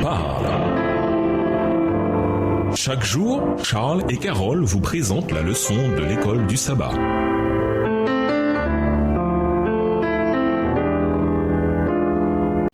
parle. Chaque jour, Charles et Carole vous présentent la leçon de l'école du sabbat.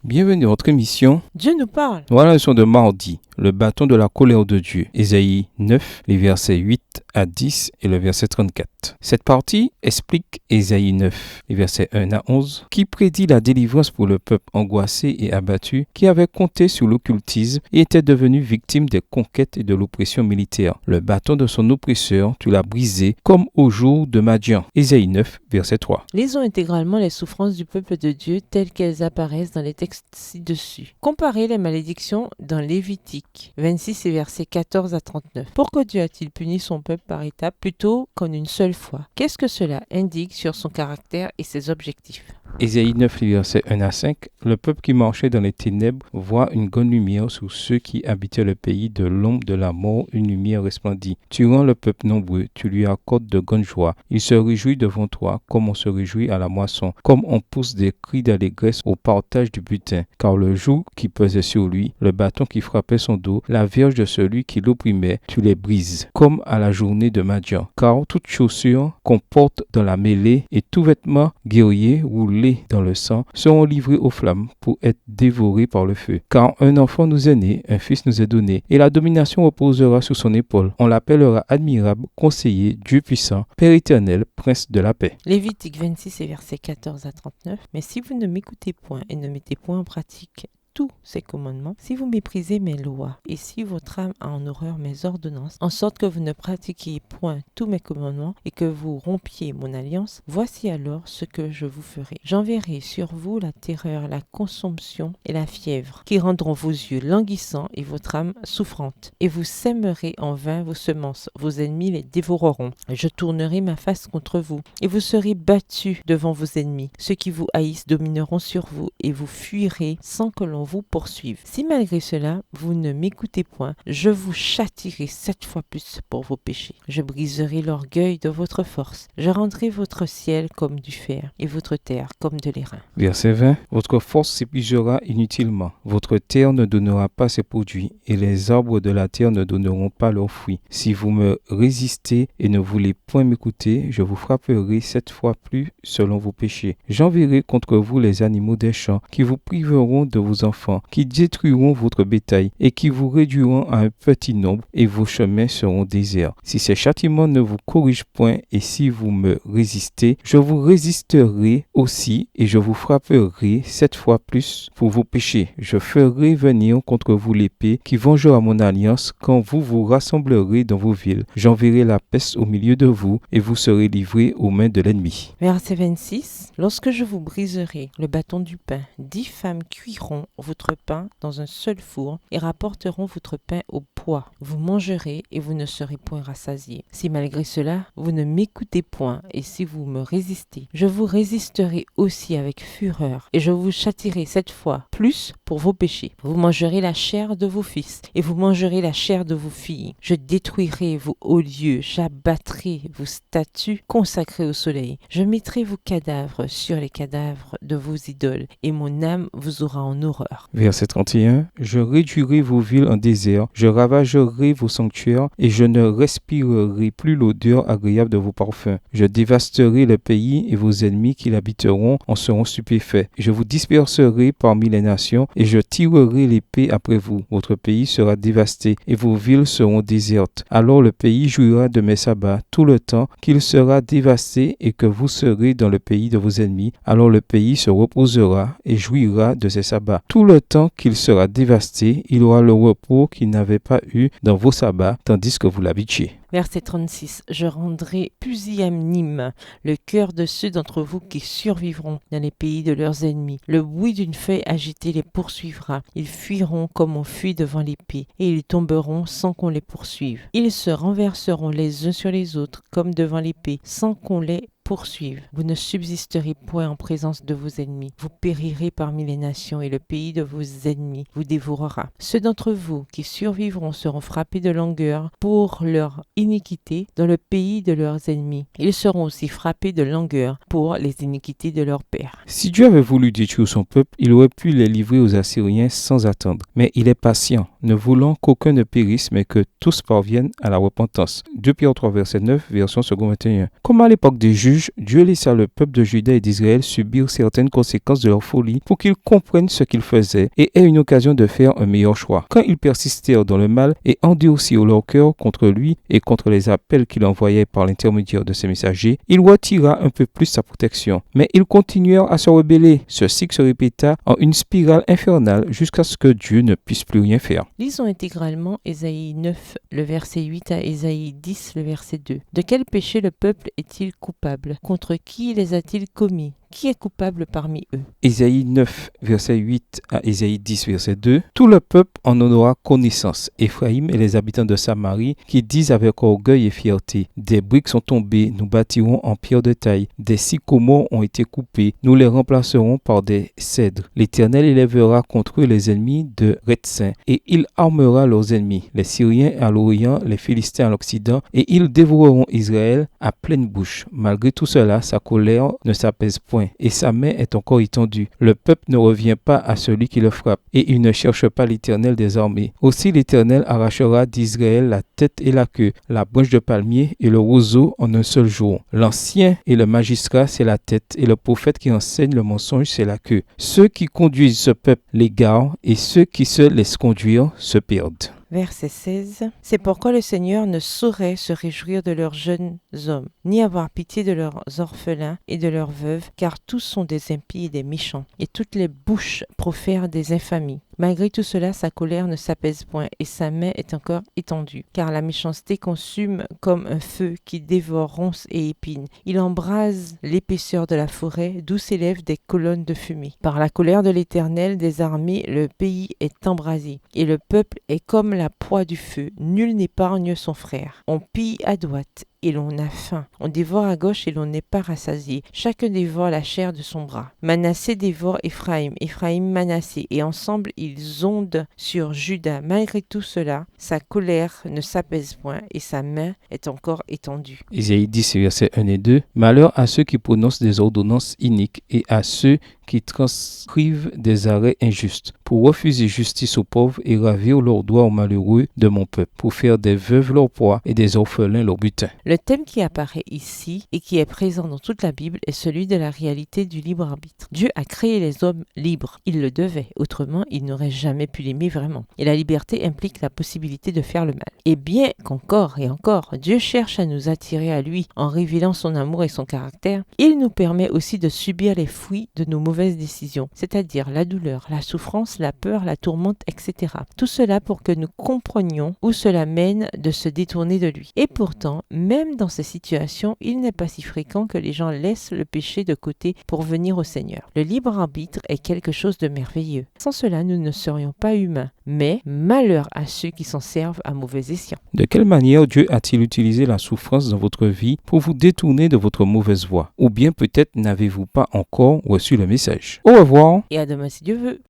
Bienvenue à votre émission. Dieu nous parle. Voilà la leçon de mardi, le bâton de la colère de Dieu. Ésaïe 9, les versets 8 à 10 et le verset 34. Cette partie explique Ésaïe 9, les versets 1 à 11, qui prédit la délivrance pour le peuple angoissé et abattu qui avait compté sur l'occultisme et était devenu victime des conquêtes et de l'oppression militaire. Le bâton de son oppresseur, tu l'as brisé comme au jour de Madian. Ésaïe 9, verset 3. Lisons intégralement les souffrances du peuple de Dieu telles qu'elles apparaissent dans les textes ci-dessus. Comparez les malédictions dans Lévitique 26 et versets 14 à 39. Pourquoi Dieu a-t-il puni son peuple par étapes plutôt qu'en une seule fois? Qu'est-ce que cela indique sur son caractère et ses objectifs? Ésaïe 9, les versets 1 à 5. Le peuple qui marchait dans les ténèbres voit une grande lumière sur ceux qui habitaient le pays de l'ombre de la mort, une lumière resplendit. Tu rends le peuple nombreux, tu lui accordes de grandes joies. Il se réjouit devant toi, comme on se réjouit à la moisson, comme on pousse des cris d'allégresse au partage du butin. Car le joug qui pesait sur lui, le bâton qui frappait son dos, la verge de celui qui l'opprimait, tu les brises, comme à la journée de Madian. Car toute chaussure qu'on porte dans la mêlée et tout vêtement guerrier roulé dans le sang seront livrés aux flammes pour être dévorés par le feu. Car un enfant nous est né, un fils nous est donné, et la domination reposera sur son épaule. On l'appellera admirable, conseiller, Dieu puissant, Père éternel, prince de la paix. Lévitique 26 et versets 14 à 39. Mais si vous ne m'écoutez point et ne mettez point en pratique tous ces commandements, si vous méprisez mes lois, et si votre âme a en horreur mes ordonnances, en sorte que vous ne pratiquiez point tous mes commandements, et que vous rompiez mon alliance, voici alors ce que je vous ferai. J'enverrai sur vous la terreur, la consomption et la fièvre, qui rendront vos yeux languissants et votre âme souffrante. Et vous sèmerez en vain vos semences, vos ennemis les dévoreront. Je tournerai ma face contre vous, et vous serez battus devant vos ennemis. Ceux qui vous haïssent domineront sur vous, et vous fuirez sans que l'on vous poursuive. Si malgré cela, vous ne m'écoutez point, je vous châtierai 7 fois plus pour vos péchés. Je briserai l'orgueil de votre force. Je rendrai votre ciel comme du fer et votre terre comme de l'airain. Verset 20. Votre force s'épuisera inutilement. Votre terre ne donnera pas ses produits et les arbres de la terre ne donneront pas leurs fruits. Si vous me résistez et ne voulez point m'écouter, je vous frapperai 7 fois plus selon vos péchés. J'enverrai contre vous les animaux des champs qui vous priveront de vos enfants, qui détruiront votre bétail et qui vous réduiront à un petit nombre et vos chemins seront déserts. Si ces châtiments ne vous corrigent point et si vous me résistez, je vous résisterai aussi et je vous frapperai 7 fois plus pour vos péchés. Je ferai venir contre vous l'épée qui vengera mon alliance quand vous vous rassemblerez dans vos villes. J'enverrai la peste au milieu de vous et vous serez livrés aux mains de l'ennemi. Verset 26. Lorsque je vous briserai le bâton du pain, 10 femmes cuiront votre pain dans un seul four et rapporteront votre pain au poids. Vous mangerez et vous ne serez point rassasiés. Si malgré cela, vous ne m'écoutez point et si vous me résistez, je vous résisterai aussi avec fureur et je vous châtierai 7 fois plus pour vos péchés. Vous mangerez la chair de vos fils et vous mangerez la chair de vos filles. Je détruirai vos hauts lieux, j'abattrai vos statues consacrées au soleil. Je mettrai vos cadavres sur les cadavres de vos idoles et mon âme vous aura en horreur. Verset 31. Je réduirai vos villes en désert, je ravagerai vos sanctuaires et je ne respirerai plus l'odeur agréable de vos parfums. Je dévasterai le pays et vos ennemis qui l'habiteront en seront stupéfaits. Je vous disperserai parmi les nations et je tirerai l'épée après vous. Votre pays sera dévasté et vos villes seront désertes. Alors le pays jouira de mes sabbats tout le temps qu'il sera dévasté et que vous serez dans le pays de vos ennemis. Alors le pays se reposera et jouira de ses sabbats. Tout le temps qu'il sera dévasté, il aura le repos qu'il n'avait pas eu dans vos sabbats, tandis que vous l'habitiez. Verset 36. Je rendrai pusillanime le cœur de ceux d'entre vous qui survivront dans les pays de leurs ennemis. Le bruit d'une feuille agitée les poursuivra. Ils fuiront comme on fuit devant l'épée, et ils tomberont sans qu'on les poursuive. Ils se renverseront les uns sur les autres comme devant l'épée, sans qu'on les poursuivre. Vous ne subsisterez point en présence de vos ennemis. Vous périrez parmi les nations et le pays de vos ennemis vous dévorera. Ceux d'entre vous qui survivront seront frappés de langueur pour leur iniquité dans le pays de leurs ennemis. Ils seront aussi frappés de langueur pour les iniquités de leurs pères. Si Dieu avait voulu détruire son peuple, il aurait pu les livrer aux Assyriens sans attendre. Mais il est patient, ne voulant qu'aucun ne périsse, mais que tous parviennent à la repentance. 2 Pierre 3, verset 9, version 2-21. Comme à l'époque des juges, Dieu laissa le peuple de Juda et d'Israël subir certaines conséquences de leur folie pour qu'ils comprennent ce qu'ils faisaient et aient une occasion de faire un meilleur choix. Quand ils persistèrent dans le mal et endurcirent leur cœur contre lui et contre les appels qu'il envoyait par l'intermédiaire de ses messagers, il retira un peu plus sa protection. Mais ils continuèrent à se rebeller. Ce cycle se répéta en une spirale infernale jusqu'à ce que Dieu ne puisse plus rien faire. Lisons intégralement Ésaïe 9, le verset 8 à Ésaïe 10, le verset 2. De quel péché le peuple est-il coupable? Contre qui les a-t-il commis? Qui est coupable parmi eux? Ésaïe 9, verset 8 à Ésaïe 10, verset 2. Tout le peuple en aura connaissance. Éphraïm et les habitants de Samarie qui disent avec orgueil et fierté: des briques sont tombées, nous bâtirons en pierre de taille. Des sycomores ont été coupés, nous les remplacerons par des cèdres. L'Éternel élèvera contre eux les ennemis de Rétsin, et il armera leurs ennemis, les Syriens à l'Orient, les Philistins à l'Occident, et ils dévoreront Israël à pleine bouche. Malgré tout cela, sa colère ne s'apaise point, et sa main est encore étendue. Le peuple ne revient pas à celui qui le frappe, et il ne cherche pas l'Éternel des armées. Aussi l'Éternel arrachera d'Israël la tête et la queue, la branche de palmier et le roseau en un seul jour. L'ancien et le magistrat, c'est la tête, et le prophète qui enseigne le mensonge, c'est la queue. Ceux qui conduisent ce peuple l'égarent, et ceux qui se laissent conduire se perdent. Verset 16. C'est pourquoi le Seigneur ne saurait se réjouir de leurs jeunes hommes, ni avoir pitié de leurs orphelins et de leurs veuves, car tous sont des impies et des méchants, et toutes les bouches profèrent des infamies. Malgré tout cela, sa colère ne s'apaise point, et sa main est encore étendue, car la méchanceté consume comme un feu qui dévore ronces et épines. Il embrase l'épaisseur de la forêt, d'où s'élèvent des colonnes de fumée. Par la colère de l'Éternel des armées, le pays est embrasé, et le peuple est comme la proie du feu. Nul n'épargne son frère. On pille à droite et l'on a faim. On dévore à gauche et l'on n'est pas rassasié. Chacun dévore la chair de son bras. Manassé dévore Éphraïm, Éphraïm Manassé, et ensemble ils ondent sur Juda. Malgré tout cela, sa colère ne s'apaise point et sa main est encore étendue. Ésaïe 10, versets 1 et 2. Malheur à ceux qui prononcent des ordonnances iniques et à ceux qui transcrivent des arrêts injustes, pour refuser justice aux pauvres et ravir leurs droits aux malheureux de mon peuple, pour faire des veuves leur proie et des orphelins leur butin. Le thème qui apparaît ici et qui est présent dans toute la Bible est celui de la réalité du libre arbitre. Dieu a créé les hommes libres. Il le devait, autrement il n'aurait jamais pu l'aimer vraiment. Et la liberté implique la possibilité de faire le mal. Et bien qu'encore et encore, Dieu cherche à nous attirer à lui en révélant son amour et son caractère, il nous permet aussi de subir les fruits de nos mauvaises décisions, c'est-à-dire la douleur, la souffrance, la peur, la tourmente, etc. Tout cela pour que nous comprenions où cela mène de se détourner de lui. Et pourtant, même dans ces situations, il n'est pas si fréquent que les gens laissent le péché de côté pour venir au Seigneur. Le libre arbitre est quelque chose de merveilleux. Sans cela, nous ne serions pas humains. Mais malheur à ceux qui s'en servent à mauvais escient. De quelle manière Dieu a-t-il utilisé la souffrance dans votre vie pour vous détourner de votre mauvaise voie? Ou bien peut-être n'avez-vous pas encore reçu le message? Au revoir. Et à demain si Dieu veut.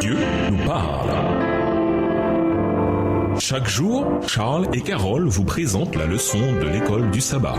Dieu nous parle. Chaque jour, Charles et Carole vous présentent la leçon de l'école du sabbat.